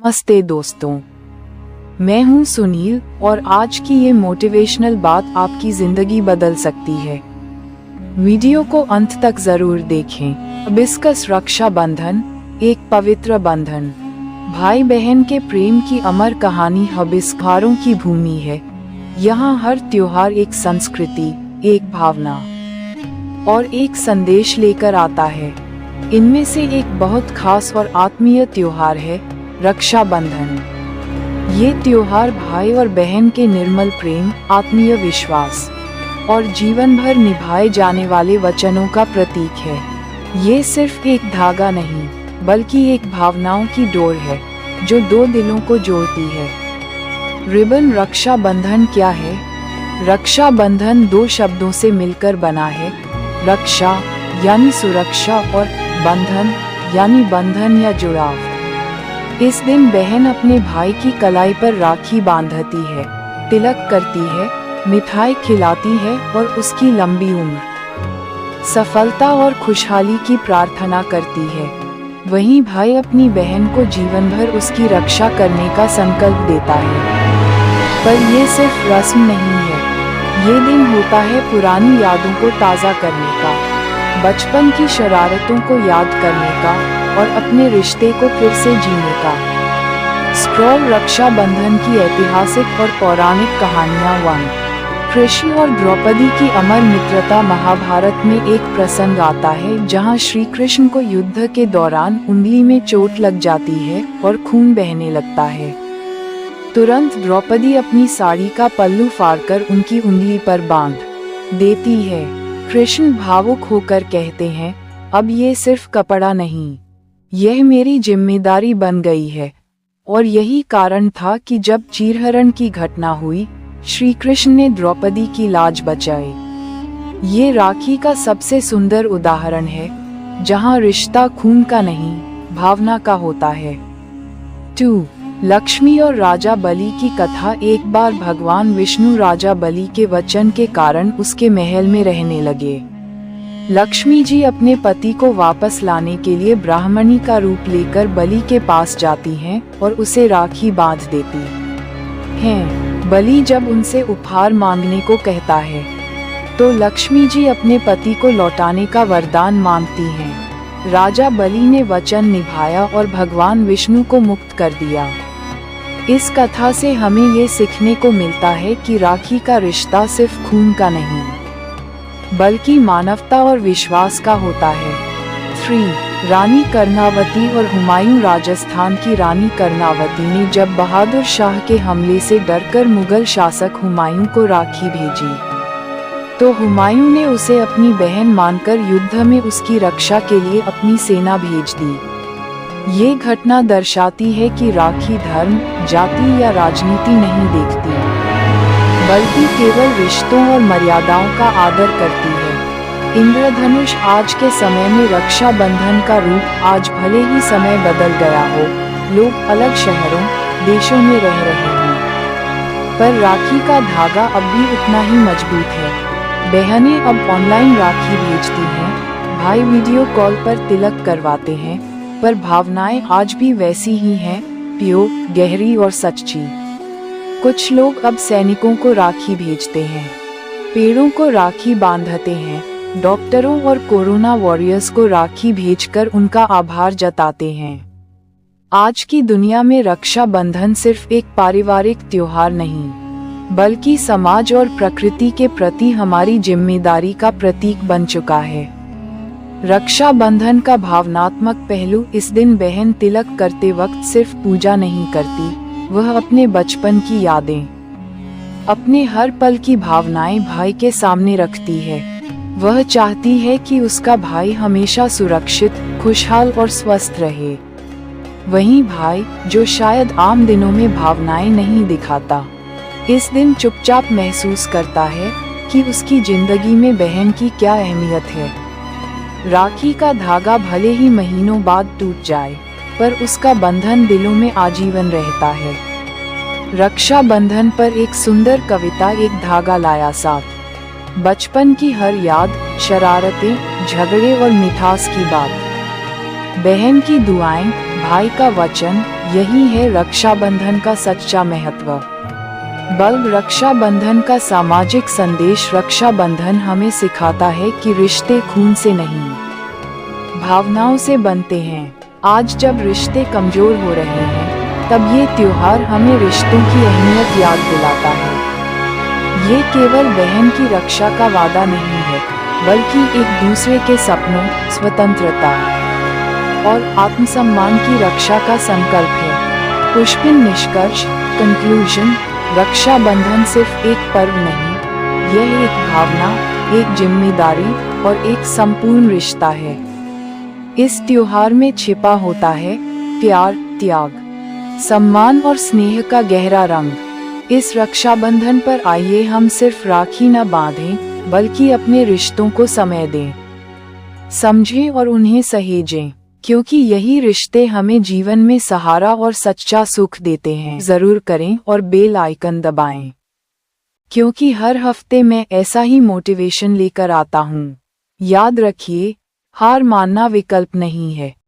नमस्ते दोस्तों, मैं हूं सुनील और आज की ये मोटिवेशनल बात आपकी जिंदगी बदल सकती है। वीडियो को अंत तक जरूर देखें। हिबिस्कस रक्षा बंधन एक पवित्र बंधन। भाई बहन के प्रेम की अमर कहानी हिबिस्कस की भूमि है। यहाँ हर त्योहार एक संस्कृति, एक भावना और एक संदेश लेकर आता है। इनमें से एक बहुत खास और आत्मीय त्योहार है रक्षा बंधन। ये त्योहार भाई और बहन के निर्मल प्रेम, आत्मीय विश्वास और जीवन भर निभाए जाने वाले वचनों का प्रतीक है। ये सिर्फ एक धागा नहीं, बल्कि एक भावनाओं की डोर है जो दो दिलों को जोड़ती है। रिबन रक्षा बंधन क्या है? रक्षा बंधन दो शब्दों से मिलकर बना है। रक्षा यानी सुरक्षा और बंधन यानी बंधन या जुड़ाव। इस दिन बहन अपने भाई की कलाई पर राखी बांधती है, तिलक करती है, मिठाई खिलाती है और उसकी लंबी उम्र, सफलता और खुशहाली की प्रार्थना करती है। वहीं भाई अपनी बहन को जीवन भर उसकी रक्षा करने का संकल्प देता है। पर ये सिर्फ रस्म नहीं है, ये दिन होता है पुरानी यादों को ताज़ा करने का, बचपन की शरारतों को याद करने का और अपने रिश्ते को फिर से जीने का। स्क्रॉल रक्षा बंधन की ऐतिहासिक और पौराणिक कहानियाँ। 1 कृष्ण और द्रौपदी की अमर मित्रता। महाभारत में एक प्रसंग आता है जहाँ श्री कृष्ण को युद्ध के दौरान उंगली में चोट लग जाती है और खून बहने लगता है। तुरंत द्रौपदी अपनी साड़ी का पल्लू फाड़कर उनकी उंगली पर बांध देती है। कृष्ण भावुक होकर कहते हैं, अब ये सिर्फ कपड़ा नहीं, यह मेरी जिम्मेदारी बन गई है। और यही कारण था कि जब चीरहरण की घटना हुई, श्री कृष्ण ने द्रौपदी की लाज बचाई। ये राखी का सबसे सुंदर उदाहरण है, जहाँ रिश्ता खून का नहीं, भावना का होता है। 2 लक्ष्मी और राजा बलि की कथा। एक बार भगवान विष्णु राजा बलि के वचन के कारण उसके महल में रहने लगे। लक्ष्मी जी अपने पति को वापस लाने के लिए ब्राह्मणी का रूप लेकर बलि के पास जाती हैं और उसे राखी बांध देती हैं। बलि जब उनसे उपहार मांगने को कहता है, तो लक्ष्मी जी अपने पति को लौटाने का वरदान मांगती हैं। राजा बलि ने वचन निभाया और भगवान विष्णु को मुक्त कर दिया। इस कथा से हमें ये सीखने को मिलता है कि राखी का रिश्ता सिर्फ खून का नहीं, बल्कि मानवता और विश्वास का होता है। 3 रानी कर्णावती और हुमायूं। राजस्थान की रानी कर्णावती ने जब बहादुर शाह के हमले से डरकर मुगल शासक हुमायूं को राखी भेजी, तो हुमायूं ने उसे अपनी बहन मानकर युद्ध में उसकी रक्षा के लिए अपनी सेना भेज दी। ये घटना दर्शाती है कि राखी धर्म, जाति या राजनीति नहीं देखती, बल्कि केवल रिश्तों और मर्यादाओं का आदर करती है। इंद्रधनुष। आज के समय में रक्षा बंधन का रूप, आज भले ही समय बदल गया हो, लोग अलग शहरों, देशों में रह रहे हैं, पर राखी का धागा अब भी उतना ही मजबूत है। बहनें अब ऑनलाइन राखी भेजती हैं, भाई वीडियो कॉल पर तिलक करवाते हैं, पर भावनाएं आज भी वैसी ही हैं, प्योर, गहरी और सच्ची। कुछ लोग अब सैनिकों को राखी भेजते हैं, पेड़ों को राखी बांधते हैं, डॉक्टरों और कोरोना वॉरियर्स को राखी भेजकर उनका आभार जताते हैं। आज की दुनिया में रक्षा बंधन सिर्फ एक पारिवारिक त्योहार नहीं, बल्कि समाज और प्रकृति के प्रति हमारी जिम्मेदारी का प्रतीक बन चुका है। रक्षा बंधन का भावनात्मक पहलू। इस दिन बहन तिलक करते वक्त सिर्फ पूजा नहीं करती, वह अपने बचपन की यादें, अपने हर पल की भावनाएं भाई के सामने रखती है। वह चाहती है कि उसका भाई हमेशा सुरक्षित, खुशहाल और स्वस्थ रहे। वहीं भाई, जो शायद आम दिनों में भावनाएं नहीं दिखाता, इस दिन चुपचाप महसूस करता है कि उसकी जिंदगी में बहन की क्या अहमियत है। राखी का धागा भले ही महीनों बाद टूट जाए, पर उसका बंधन दिलों में आजीवन रहता है। रक्षा बंधन पर एक सुंदर कविता। एक धागा लाया साथ, बचपन की हर याद, शरारतें, झगड़े और मिठास की बात। बहन की दुआएं, भाई का वचन, यही है रक्षाबंधन का सच्चा महत्व। बल्ब रक्षाबंधन का सामाजिक संदेश। रक्षाबंधन हमें सिखाता है कि रिश्ते खून से नहीं, भावनाओं से बनते हैं। आज जब रिश्ते कमजोर हो रहे हैं, तब ये त्योहार हमें रिश्तों की अहमियत याद दिलाता है। ये केवल बहन की रक्षा का वादा नहीं है, बल्कि एक दूसरे के सपनों, स्वतंत्रता और आत्मसम्मान की रक्षा का संकल्प है। पुष्पिन निष्कर्ष, कंक्लूजन, रक्षाबंधन सिर्फ एक पर्व नहीं, यह एक भावना, एक जिम्मेदारी और एक संपूर्ण रिश्ता है। इस त्योहार में छिपा होता है प्यार, त्याग, सम्मान और स्नेह का गहरा रंग। इस रक्षाबंधन पर आइए हम सिर्फ राखी न बांधें, बल्कि अपने रिश्तों को समय दें, समझें और उन्हें सहेजें, क्योंकि यही रिश्ते हमें जीवन में सहारा और सच्चा सुख देते हैं। जरूर करें और बेल आइकन दबाएं, क्योंकि हर हफ्ते मैं ऐसा ही मोटिवेशन लेकर आता हूँ। याद रखिए, हार मानना विकल्प नहीं है,